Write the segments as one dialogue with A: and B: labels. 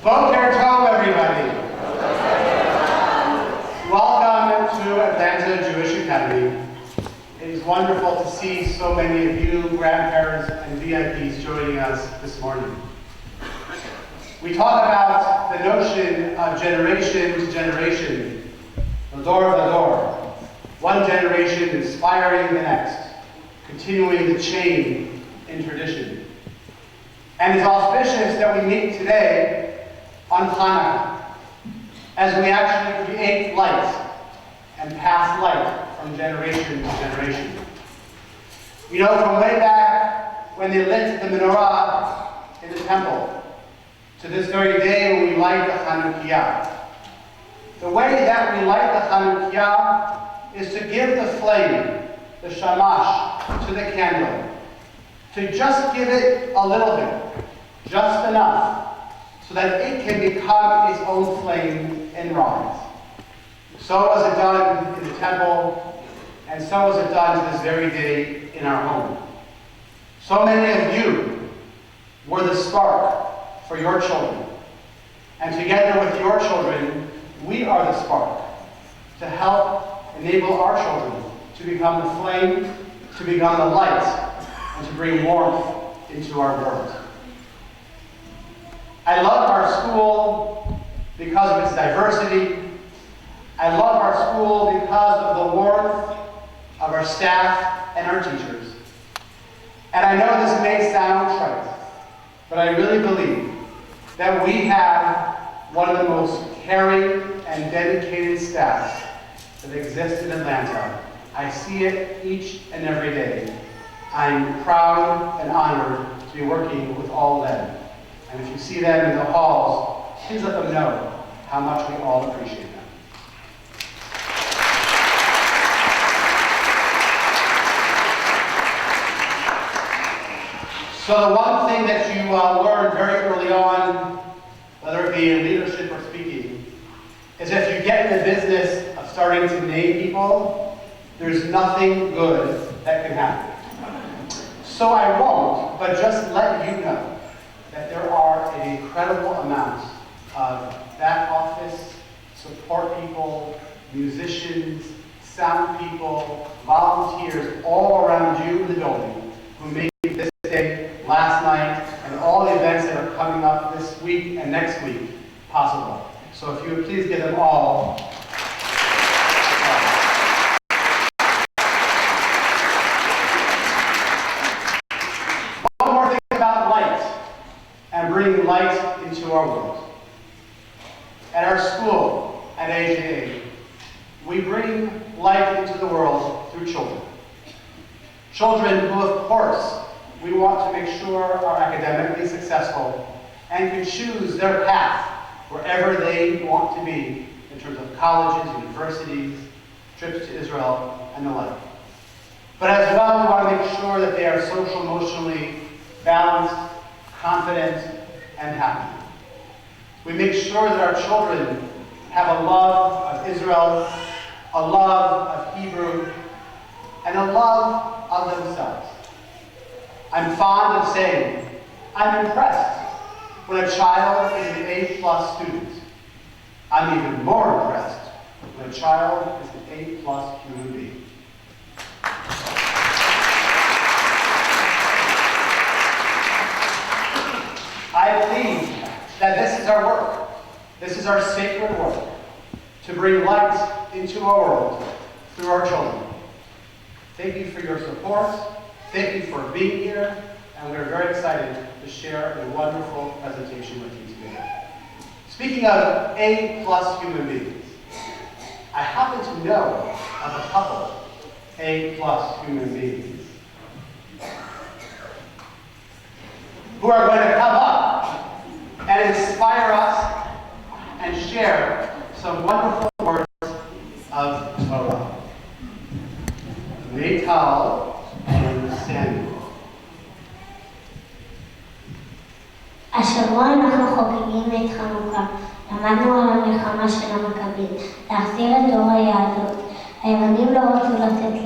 A: Boker Tov, everybody. Welcome to Atlanta Jewish Academy. It is wonderful to see so many of you, grandparents and VIPs, joining us this morning. We talk about the notion of generation to generation, Lador Vador, one generation inspiring the next, continuing the chain in tradition. And it's auspicious that we meet today on Hanukkah, as we actually create light and pass light from generation to generation. You know, from way back when they lit the menorah in the temple, to this very day when we light the Chanukiah. The way that we light the Chanukiah is to give the flame, the shamash, to the candle, to just give it a little bit, just enough, so that it can become its own flame and rise. So was it done in the temple, and so was it done to this very day in our home. So many of you were the spark for your children, and together with your children, we are the spark to help enable our children to become the flame, to become the light, and to bring warmth into our world. I love our school because of its diversity. I love our school because of the warmth of our staff and our teachers. And I know this may sound trite, but I really believe that we have one of the most caring and dedicated staffs that exists in Atlanta. I see it each and every day. I'm proud and honored to be working with all of them. And if you see them in the halls, please let them know how much we all appreciate them. So the one thing that you learned very early on, whether it be in leadership or speaking, is if you get in the business of starting to name people, there's nothing good that can happen. So I won't, but just let you know that there are an incredible amount of back office, support people, musicians, sound people, volunteers all around you in the building who made this day, last night, and all the events that are coming up this week and next week possible. So if you would please give them all. One more thing about light and bringing light into our world. At our school, at AJA, we bring light into the world through children. Children who, of course, we want to make sure are academically successful and can choose their path wherever they want to be in terms of colleges, universities, trips to Israel, and the like. But as well, we want to make sure that they are social, emotionally balanced, confident, and happy. We make sure that our children have a love of Israel, a love of Hebrew, and a love of themselves. I'm fond of saying, I'm impressed when a child is an A+ student. I'm even more impressed when a child is an A+ human being. I believe that this is our work. This is our sacred work, to bring light into our world through our children. Thank you for your support. Thank you for being here. And we're very excited to share a wonderful presentation with you today. Speaking of A+ human beings, I happen to know of a couple A+ human beings who are going to come up and inspire us and share some wonderful words of Torah. Neital and Samuel.
B: השבוע אנחנו חוגגים את חנוכה. למדנו על המלחמה של המכבים, להחזיר את אור היהדות. היוונים לא רצו לתת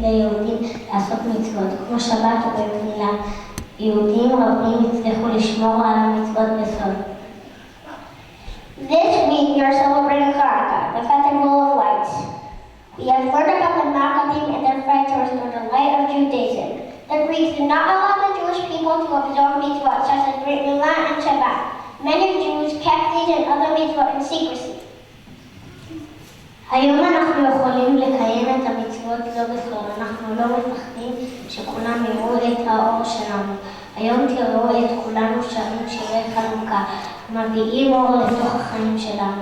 B: ליהודים לעשות מצוות, כמו שבת ובמילה. יהודים רבים הצליחו לשמור על המצוות בסוד. We have learned about the Maccabees and their fight to restore the light of Judaism. The Greeks did not allow the Jewish people to observe mitzvot such as Brit Milah and Shabbat. Many Jews kept these and other mitzvot in secrecy. היום אנחנו יכולים לקיים את המצוות לא בסוד, אנחנו לא מפחדים שכולם יראו את האור שלנו. היום תראו את כולנו שרים שירי חנוכה, מביאים אור לתוך החיים שלנו.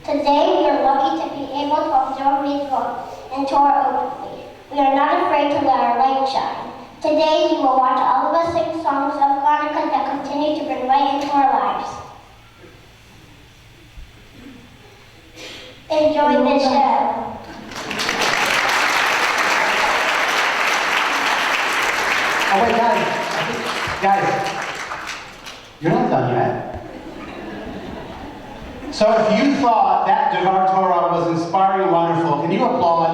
B: Today we are lucky to be able to observe mitzvot and Torah openly. We are not afraid to let our light shine. Today you will watch all of us sing songs of Hanukkah that continue to bring light into our lives. Enjoy the show.
A: Oh wait, guys, you're not done yet. So if you thought that Devar Torah was inspiring and wonderful, can you applaud?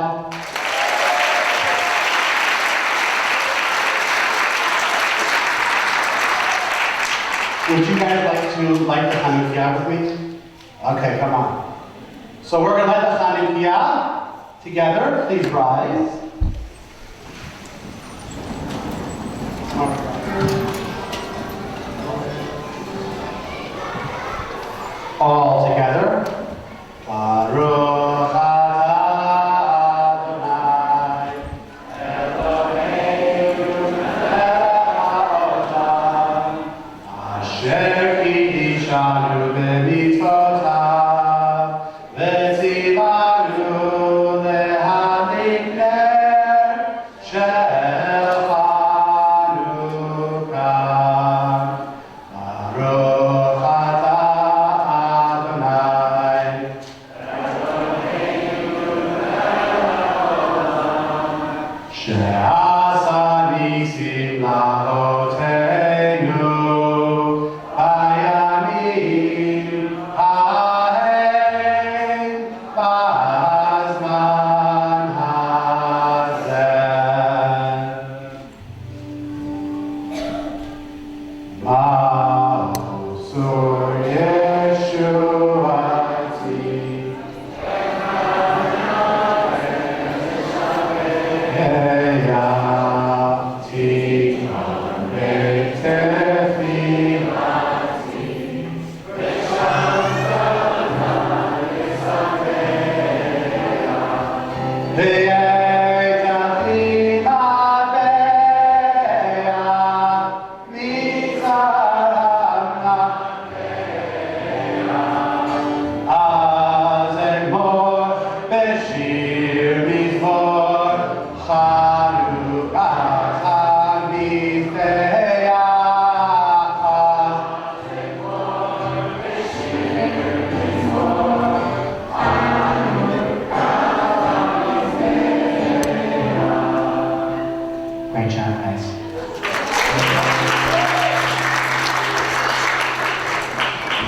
A: Would you guys like to light the Hanukkah with me? Okay, come on. So we're going to light the Hanukkah together. Please rise. All together. Baruch atah Adonai, Eloheinu melech haolam, asher kiddushanu b'mitzvotav, v'tzivanu lehamid ner shel Chanukah. Baruch atah Adonai, she'asa nisim la'avoteinu bayamim ha'hem b'azman hazeh. Ma'osur Yeshuati, Tikon B'Tefilati, V'yetachim Abeya Mitzarana, Az Emor B'Shir Mizmor Chanukah Great job, guys.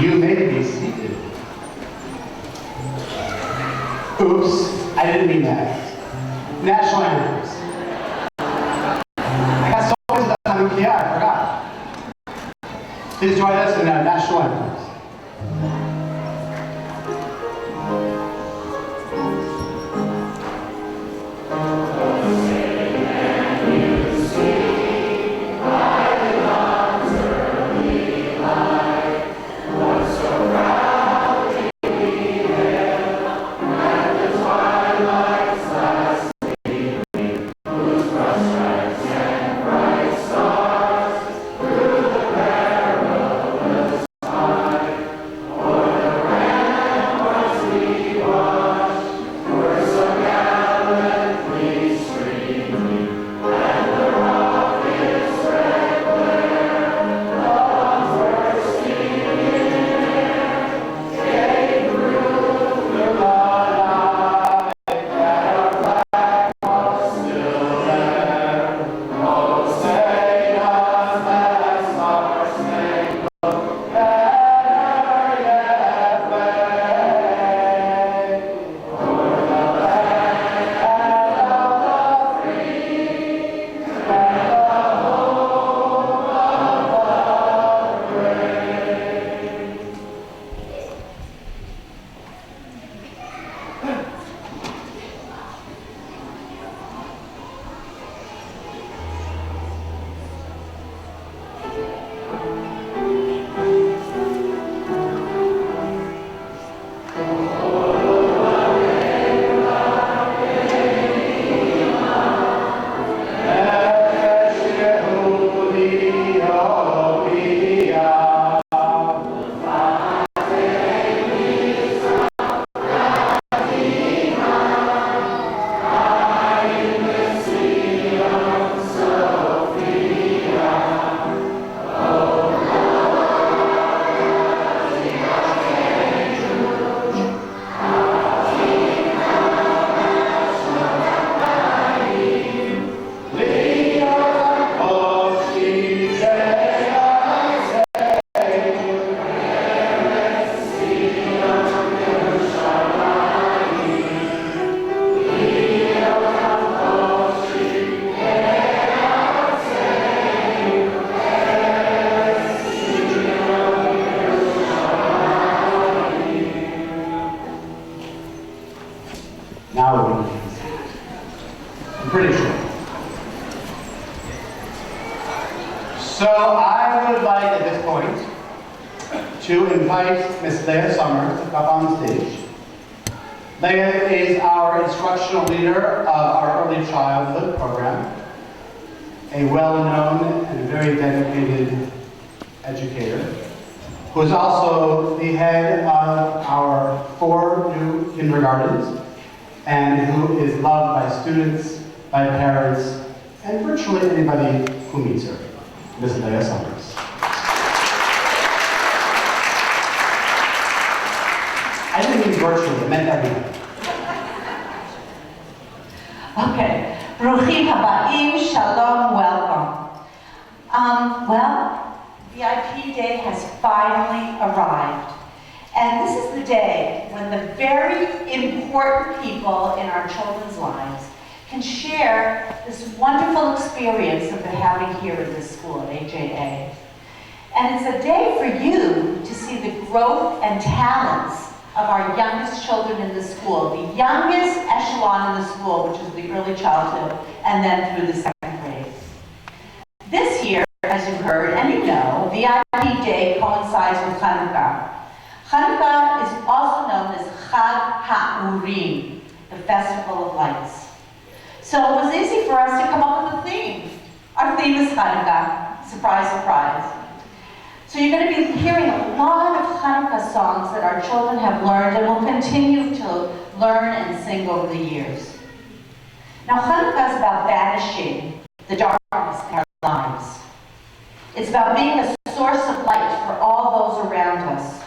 A: You may be seated. Oops, I didn't mean that. National anthems. I got so into the Hanukkah, I forgot. Please join us in our national anthems. to invite Miss Leah Summers to come on stage. Leah is our instructional leader of our early childhood program, a well-known and very dedicated educator, who is also the head of our 4 new kindergartens, and who is loved by students, by parents, and virtually anybody who meets her, Ms. Leah Summers. I didn't mean virtually, I meant everybody.
C: Okay, Bruchim Habaim, Shalom, welcome. Well, VIP Day has finally arrived. And this is the day when the very important people in our children's lives can share this wonderful experience that they're having here at this school at AJA. And it's a day for you to see the growth and talents of our youngest children in the school, the youngest echelon in the school, which is the early childhood, and then through the 2nd grade. This year, as you heard and you know, VIP Day coincides with Hanukkah. Hanukkah is also known as Chag HaUrim, the Festival of Lights. So it was easy for us to come up with a theme. Our theme is Hanukkah. Surprise, surprise. So you're going to be hearing a lot of Hanukkah songs that our children have learned and will continue to learn and sing over the years. Now Hanukkah is about banishing the darkness in our lives. It's about being a source of light for all those around us.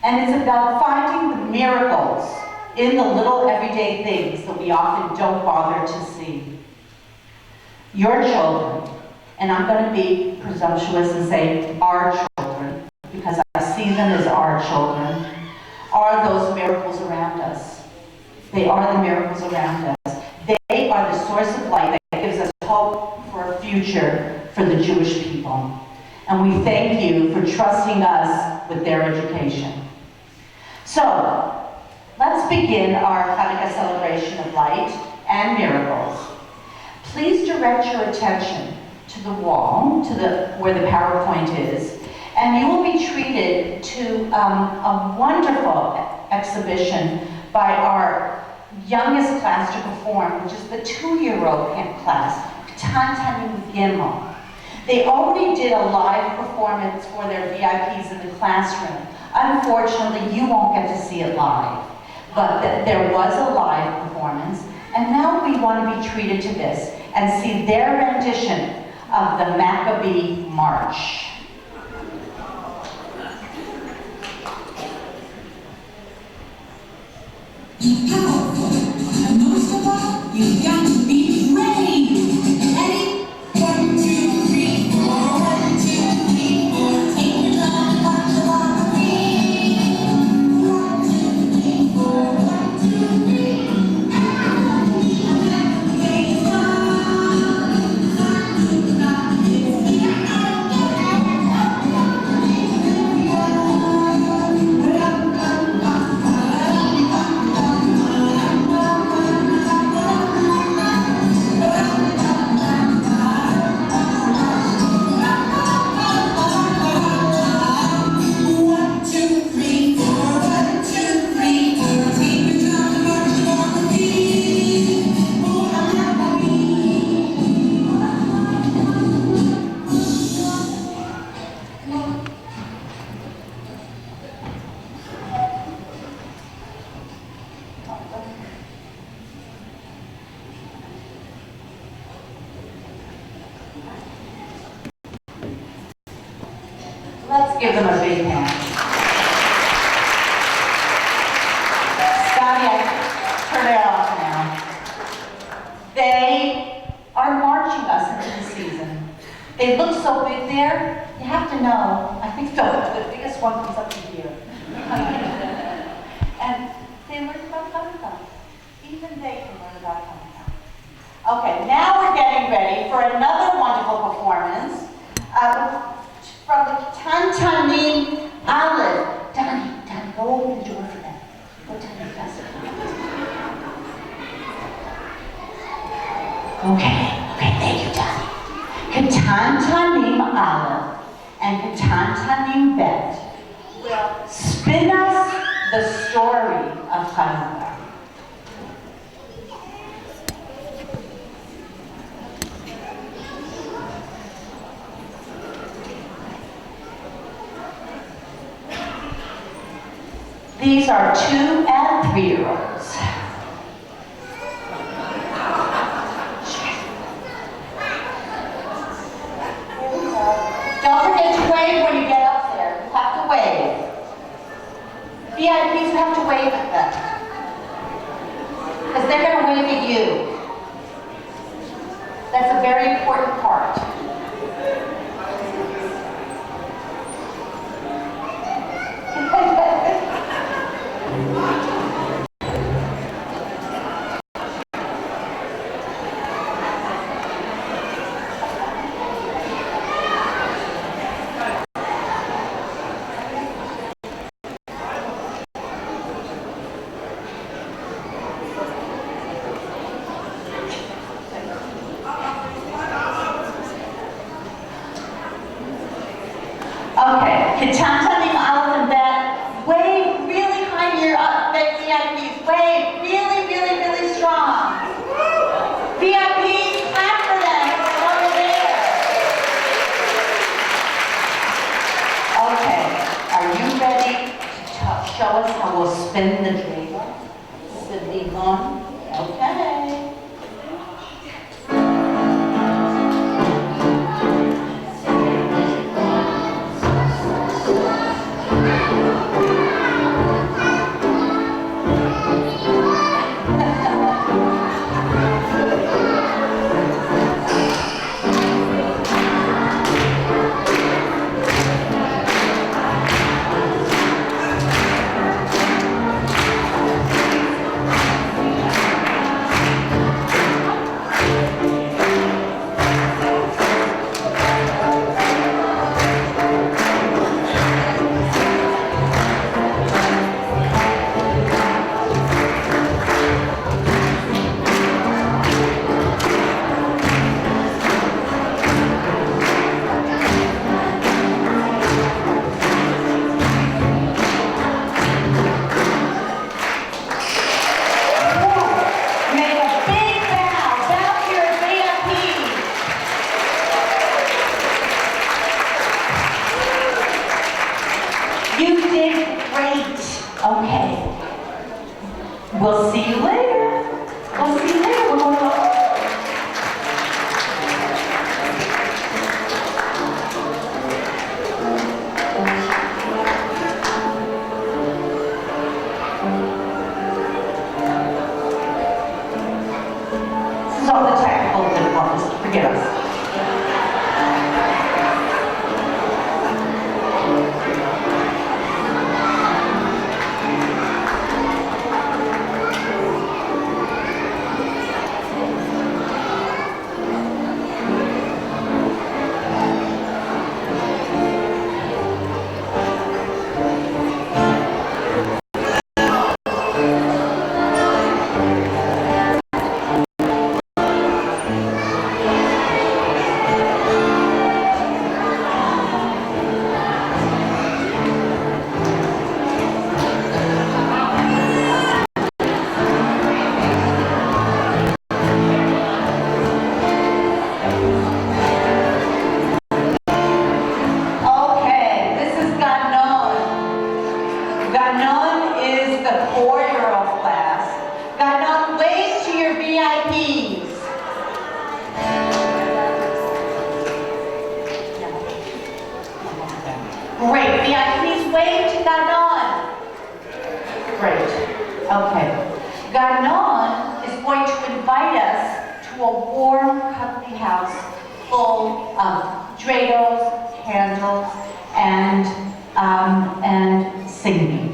C: And it's about finding the miracles in the little everyday things that we often don't bother to see. Your children, and I'm going to be presumptuous and say our children, because I see them as our children, are those miracles around us. They are the miracles around us. They are the source of light that gives us hope for a future for the Jewish people. And we thank you for trusting us with their education. So, let's begin our Hanukkah celebration of light and miracles. Please direct your attention to the wall, where the PowerPoint is, and you will be treated to a wonderful exhibition by our youngest class to perform, which is the 2-year-old class, Katan Tanim Gimel. They already did a live performance for their VIPs in the classroom. Unfortunately, you won't get to see it live, but there was a live performance, and now we want to be treated to this and see their rendition of the Maccabee March.
D: Be powerful, and most of all, you've got to be ready. Ready? 1, 2, 3, 4. 1, 2, 3, 4. Take your time, watch the lottery. 1, 2, 3, 4. 1, 2, 3.
C: Let's give them a big hand. Scotty, I turn it off now. They are marching us into the season. They look so big there, you have to know, I think the biggest one comes up to here. And they learn about Hanukkah. Even they can learn about Hanukkah. Okay, now we're getting ready for another wonderful performance from the Katan Tanim Aleph. Donnie, go open the door for them. Go tell them faster. Okay, thank you, Donnie. Katan Tanim Aleph and Katan Tanim Bet the story of Hanukkah. These are 2 and 3-year-olds. Don't forget to wave when you get up there. You have to wave. VIPs have to wave at them. Because they're going to wave at you. That's a very important part. Okay, Ketantanim Aleph and Bet, wave really high to your VIPs. Wave really, really, really strong. VIPs, clap for them. It's over there. Okay, are you ready to show us how we'll spin the dreidel? Spin the one. Okay. You did great. Okay. We'll see you later. We'll see you later. We're going to This is all the technical difficulties. Forgive us. Ganon is the 4-year-old class. Ganon, wave to your VIPs. Great, VIPs, wave to Ganon. Great, okay. Ganon is going to invite us to a warm, cuddly house full of dreidels, candles, and singing.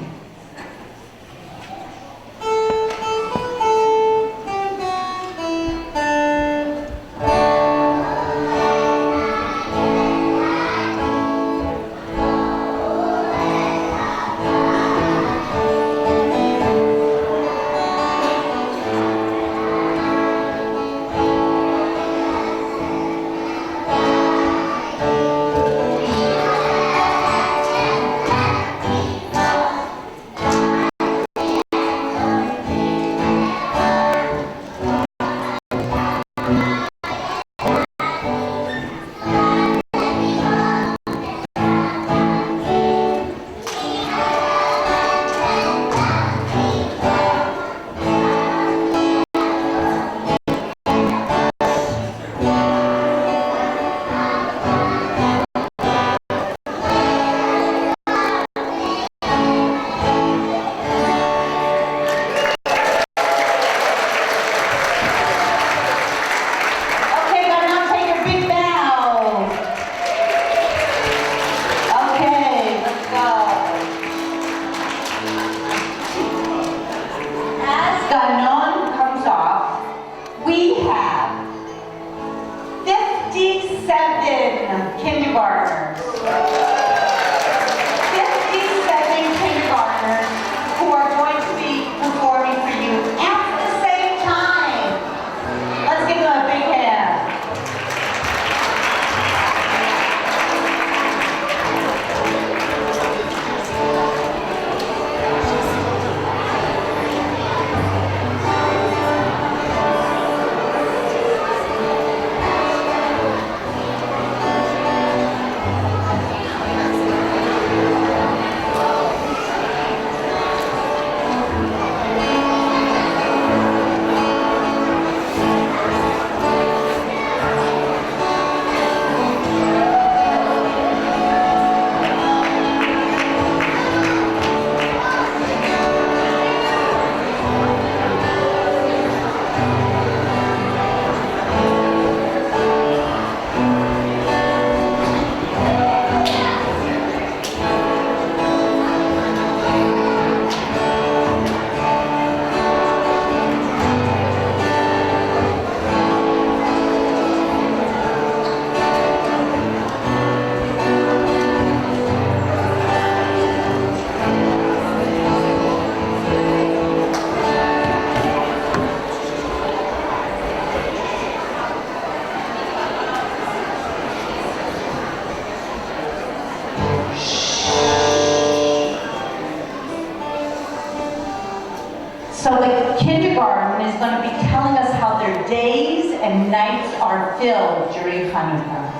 C: So the kindergarten is going to be telling us how their days and nights are filled during Hanukkah.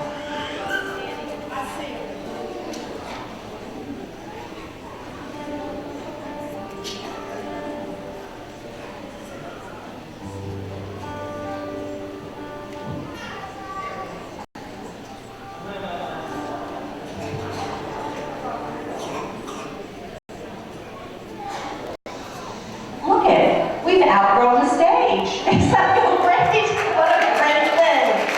C: Look at it. We've outgrown the stage. It's like a great, what a great thing.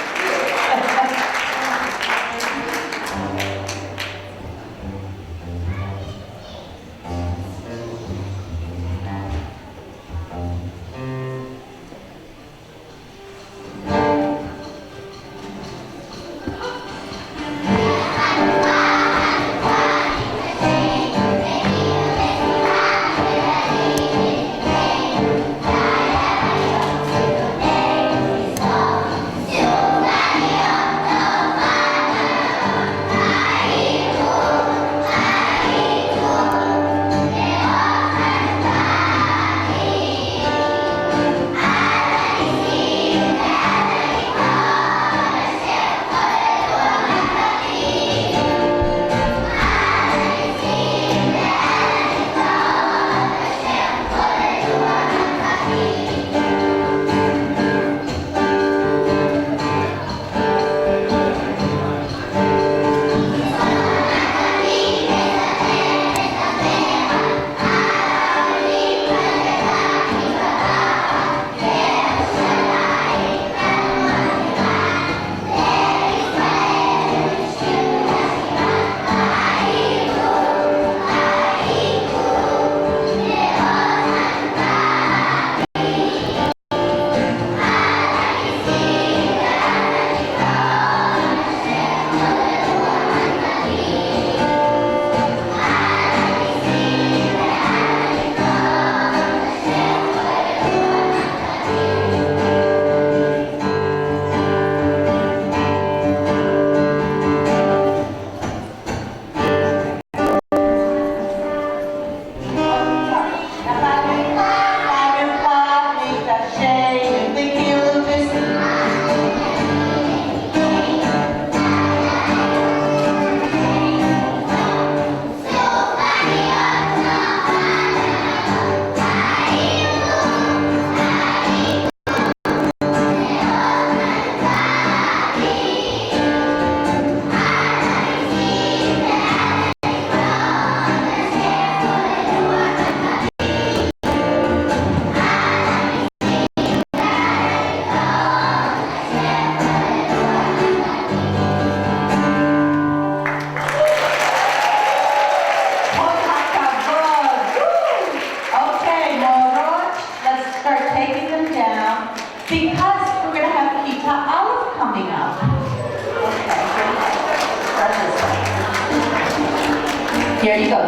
C: Here you go.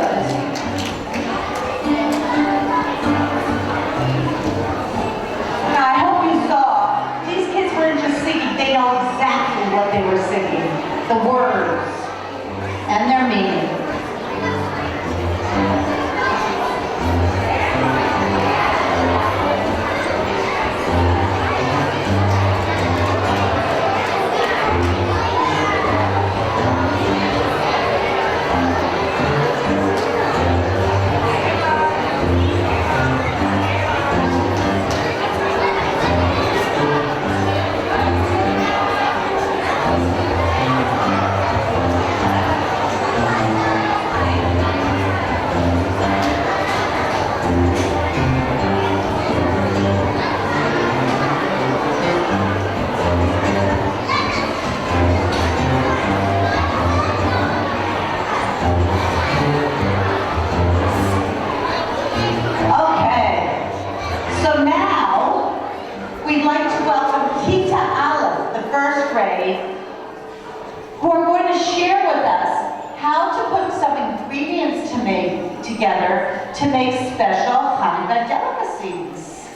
C: Now, I hope you saw, these kids weren't just singing, they know exactly what they were singing, the words and their meaning. Together to make special Hanukkah delicacies.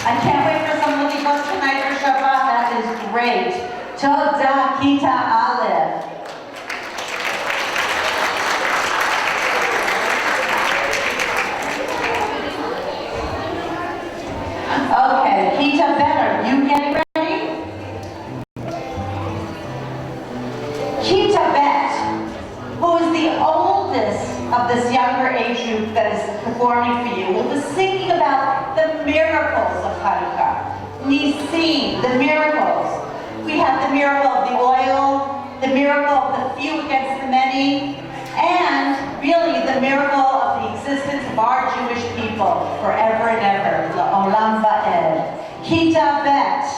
C: I can't wait for some lilipas tonight for Shabbat. That is great. Toda Kita Aleph. Okay, Kita Bet, are you getting ready? Kita Bet, who is the oldest of this younger age group that is performing for you, will be singing about the miracles of Hanukkah. Nisim, the miracles. We have the miracle of the oil, the miracle of the few against the many, and really the miracle of the existence of our Jewish people forever and ever. La'olam va'ed. Kita Bet.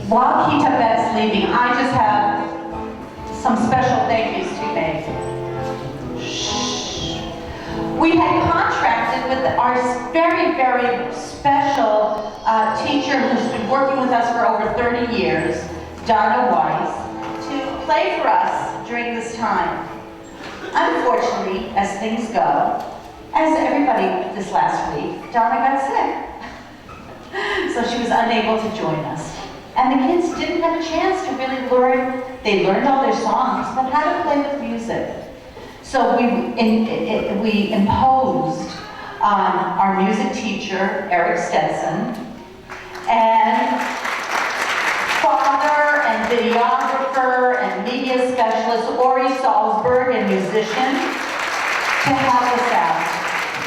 C: While Kita Bet's leaving, I just have some special thank yous to make. We had contracted with our very, very special teacher who's been working with us for over 30 years, Donna Weiss, to play for us during this time. Unfortunately, as things go, as everybody this last week, Donna got sick. So she was unable to join us. And the kids didn't have a chance to really learn. They learned all their songs, but how to play with music. So we imposed on our music teacher, Eric Stetson, and father and videographer and media specialist, Ori Salzberg, and musician, to help us out.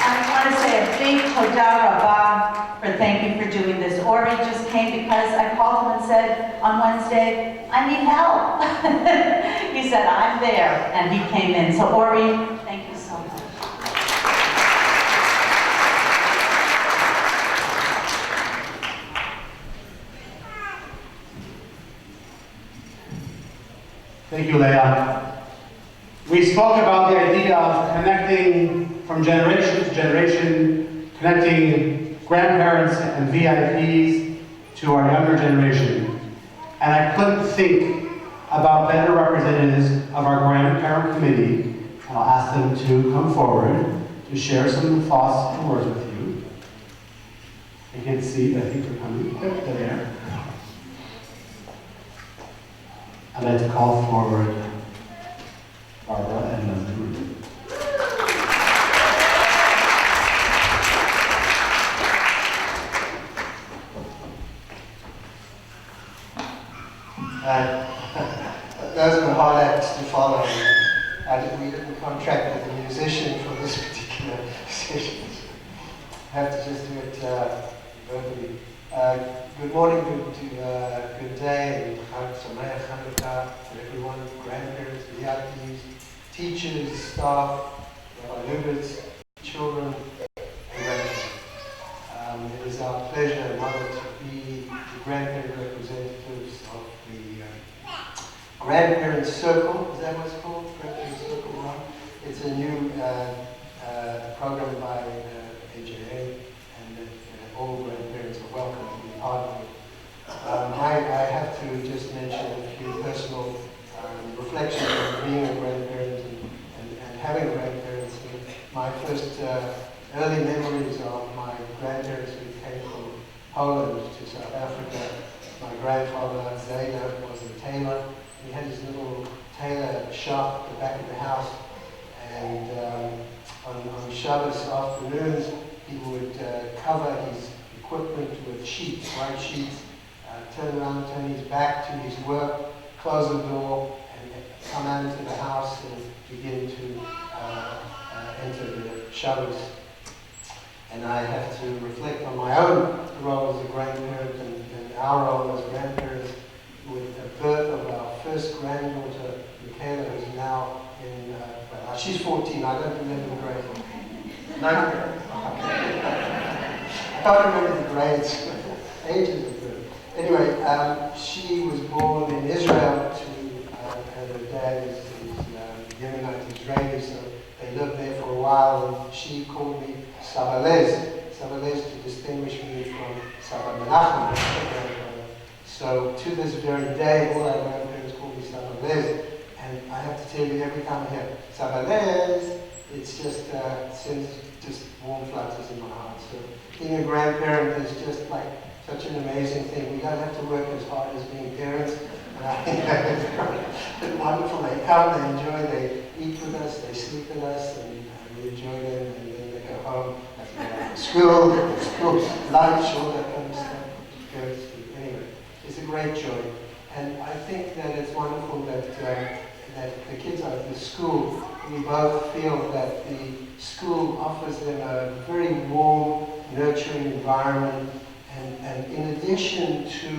C: I want to say a big toda rabah for thank you for doing this. Ori just came because I called him and said on Wednesday, I need help. He said, I'm there, and he came in. So Ori, thank you so much.
A: Thank you, Leah. We spoke about the idea of connecting from generation to generation, connecting grandparents and VIPs to our younger generation. And I couldn't think about better representatives of our grandparent committee. I'll ask them to come forward to share some thoughts and words with you. I can't see, but I think they're coming. Yep, they're there. I'd like to call forward Barbara and Leslie Rubin.
E: Those were hard acts to follow. We didn't contract with a musician for this particular session. I have to just do it verbally. Good morning, good day, and Chag Sameach Hanukkah to everyone, grandparents, VIPs, teachers, staff, Rabbi Lubitz, children, and grandchildren. It is our pleasure and honor to be the grandparent representatives of the Grandparent Circle. Is that what it's called? Grandparent Circle, right? It's a new program by AJA, and all grandparents are welcome to be part of it. I have to just mention a few personal reflections on being a grandparent and having grandparents. My first early memories of my grandparents who came from Poland to South Africa. My grandfather, Zayda, was a tailor. He had his little tailor shop at the back of the house, and on Shabbos afternoons he would cover his equipment with sheets, white sheets, turn around, turn his back to his work, close the door, and come out into the house and begin to enter the Shabbos. And I have to reflect on my own role as a grandparent and our role as grandparents with the birth of our first granddaughter, Michaela, who's now in, she's 14, I don't remember the grade. 9th grade. I can't remember the grades, ages ago. Anyway, she was born in Israel and her dad is Yemenite Israeli, so they lived there for a while, and she called me Sabalez to distinguish me from Saba Menachem, my grandfather. So to this very day, all our grandparents call me Sabalez, and I have to tell you, every time I hear Sabalez, it's just sends just warm flutters in my heart. So being a grandparent is just like such an amazing thing. We don't have to work as hard as being parents. And I think it's wonderful. They come, they enjoy, they eat with us, they sleep with us, and we enjoy them, and then they go home, have to go to school, lunch, all that kind of stuff. Anyway, it's a great joy. And I think that it's wonderful that the kids out of the school, we both feel that the school offers them a very warm, nurturing environment. And in addition to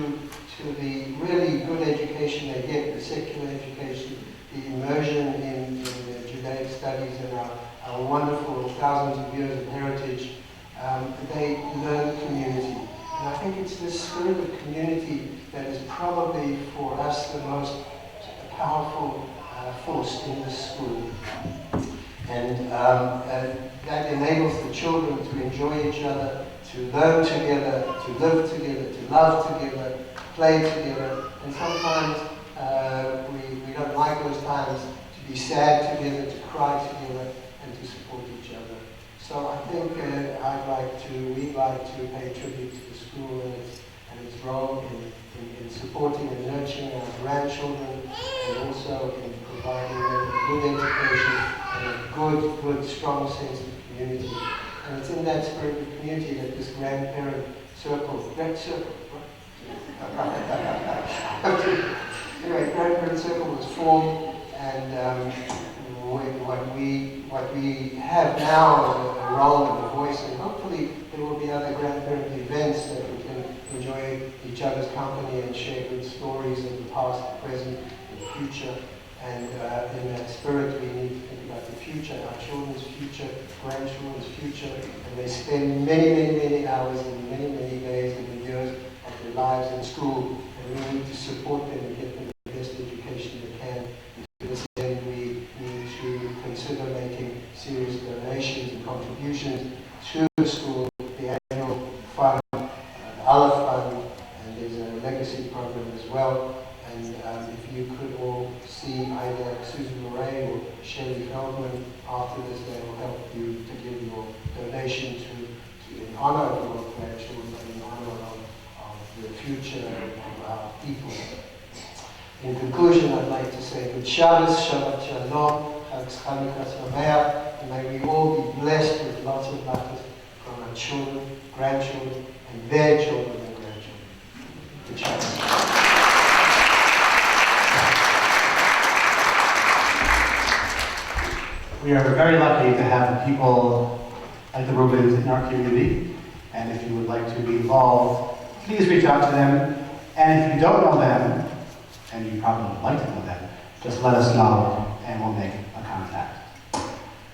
E: the really good education they get, the secular education, the immersion in the Judaic studies and our wonderful thousands of years of heritage, they learn community. And I think it's this spirit of community that is probably for us the most powerful force in this school. And that enables the children to enjoy each other, to learn together, to live together, to love together, play together. And sometimes we don't like those times to be sad together, to cry together, and to support each other. So I think we'd like to pay tribute to the school and its role in supporting and nurturing our grandchildren, and also in providing them a good education and a good, strong sense of community. And it's in that spirit of community that this grandparent circle, anyway, grandparent circle was formed, and what we have now is a role of a voice, and hopefully there will be other grandparent events that we can enjoy each other's company and share good stories of the past, the present, and the future. And in that spirit, we need to think about the future, our children's future, grandchildren's future, and they spend many hours and many days and years of their lives in school, and we need to support them and get them the best education they can. To this end, we need to consider making serious donations and contributions to the school, the annual fund, the Aleph Fund, and there's a legacy legacy program as well. And if you could all see either Susan Murray or Sherry Feldman after this, they will help you to give your donation in honor of your grandchildren, in honor of the future of our people. In conclusion, I'd like to say good Shabbos, Shabbat Shalom, Chag Chanukah Sameach, and may we all be blessed with lots of laughter from our children, grandchildren, and their children and grandchildren. Good Shabbos.
A: We are very lucky to have people like the Rubens in our community, and if you would like to be involved, please reach out to them. And if you don't know them, and you probably would like to know them, just let us know and we'll make a contact.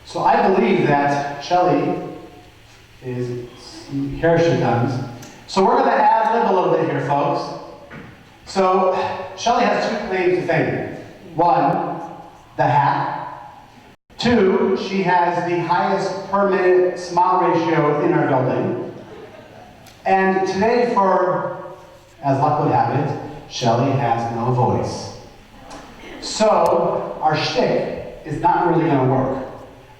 A: So I believe that Shelley is, here she comes. So we're going to ad lib a little bit here, folks. So Shelley has two claims to fame. One, the hat. Two, she has the highest per minute smile ratio in our building. And today, as luck would have it, Shelley has no voice. So our shtick is not really going to work.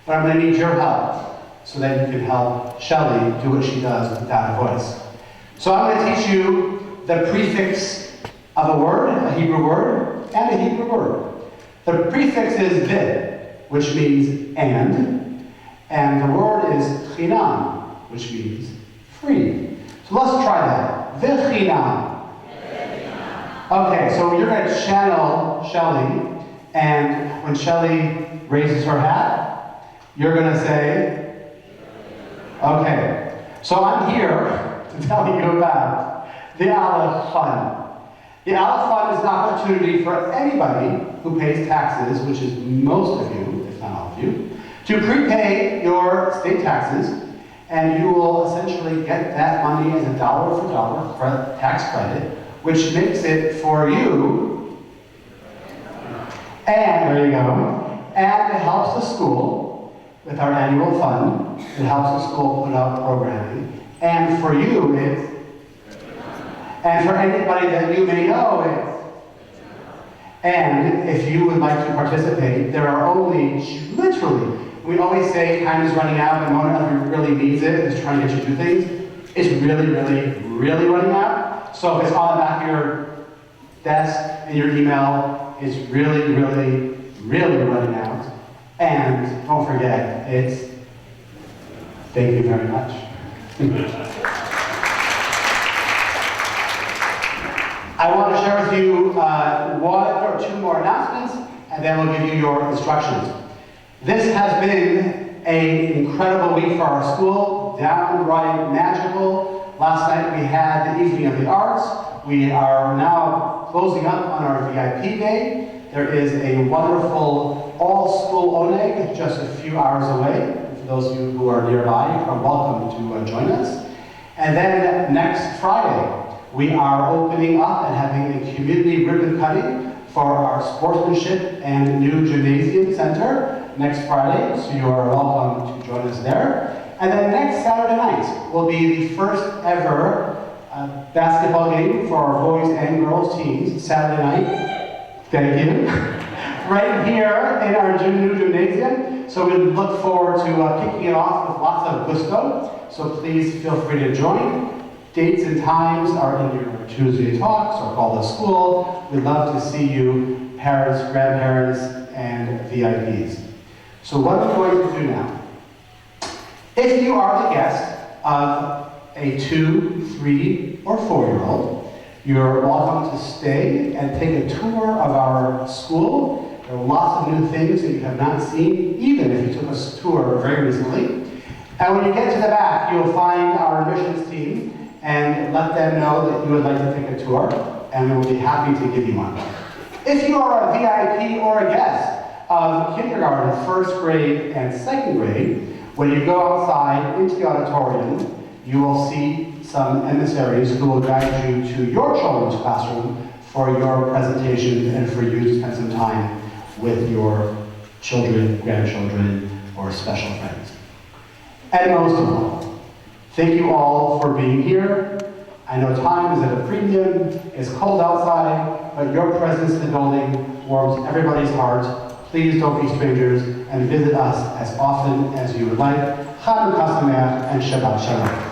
A: But I'm going to need your help so that you can help Shelley do what she does without a voice. So I'm going to teach you the prefix of a word, a Hebrew word, and a Hebrew word. The prefix is vid, which means and the word is chinam, which means free. So let's try that. V'chinam. Okay, so you're going to channel Shelley, and when Shelley raises her hat, you're going to say, okay. So I'm here to tell you about the Aleph Fund. The Aleph Fund is an opportunity for anybody who pays taxes, which is most of you, if not all of you, to prepay your state taxes, and you will essentially get that money as a dollar for dollar for tax credit, which makes it for you, and there you go, and it helps the school with our annual fund. It helps the school put out programming, and for you, and for anybody that you may know, and if you would like to participate, there are only, literally, we always say time is running out, and one of you really needs it, is trying to get you to do things. It's really, really, really running out. So if it's on the back of your desk in your email, it's really, really, really running out. And don't forget, it's thank you very much. I want to share with you one or two more announcements, and then we'll give you your instructions. This has been an incredible week for our school, downright magical. Last night we had the Evening of the Arts. We are now closing up on our VIP day. There is a wonderful all-school oneg just a few hours away. For those of you who are nearby, you are welcome to join us. And then next Friday, we are opening up and having a community ribbon cutting for our sportsmanship and new gymnasium center next Friday, so you are welcome to join us there. And then next Saturday night will be the first ever basketball game for our boys and girls teams, Saturday night. Thank you. Right here in our new gymnasium. So we look forward to kicking it off with lots of gusto. So please feel free to join. Dates and times are in your Tuesday talks or call the school. We'd love to see you, parents, grandparents, and VIPs. So what are we going to do now? If you are the guest of a 2, 3, or 4-year-old, you're welcome to stay and take a tour of our school. There are lots of new things that you have not seen, even if you took a tour very recently. And when you get to the back, you'll find our admissions team and let them know that you would like to take a tour, and we will be happy to give you one. If you are a VIP or a guest of kindergarten, 1st grade, and 2nd grade, when you go outside into the auditorium, you will see some emissaries who will guide you to your children's classroom for your presentation and for you to spend some time with your children, grandchildren, or special friends. And most of all, thank you all for being here. I know time is at a premium, it's cold outside, but your presence in the building warms everybody's heart. Please don't be strangers and visit us as often as you would like. Chanukah Sameach and Shabbat Shalom.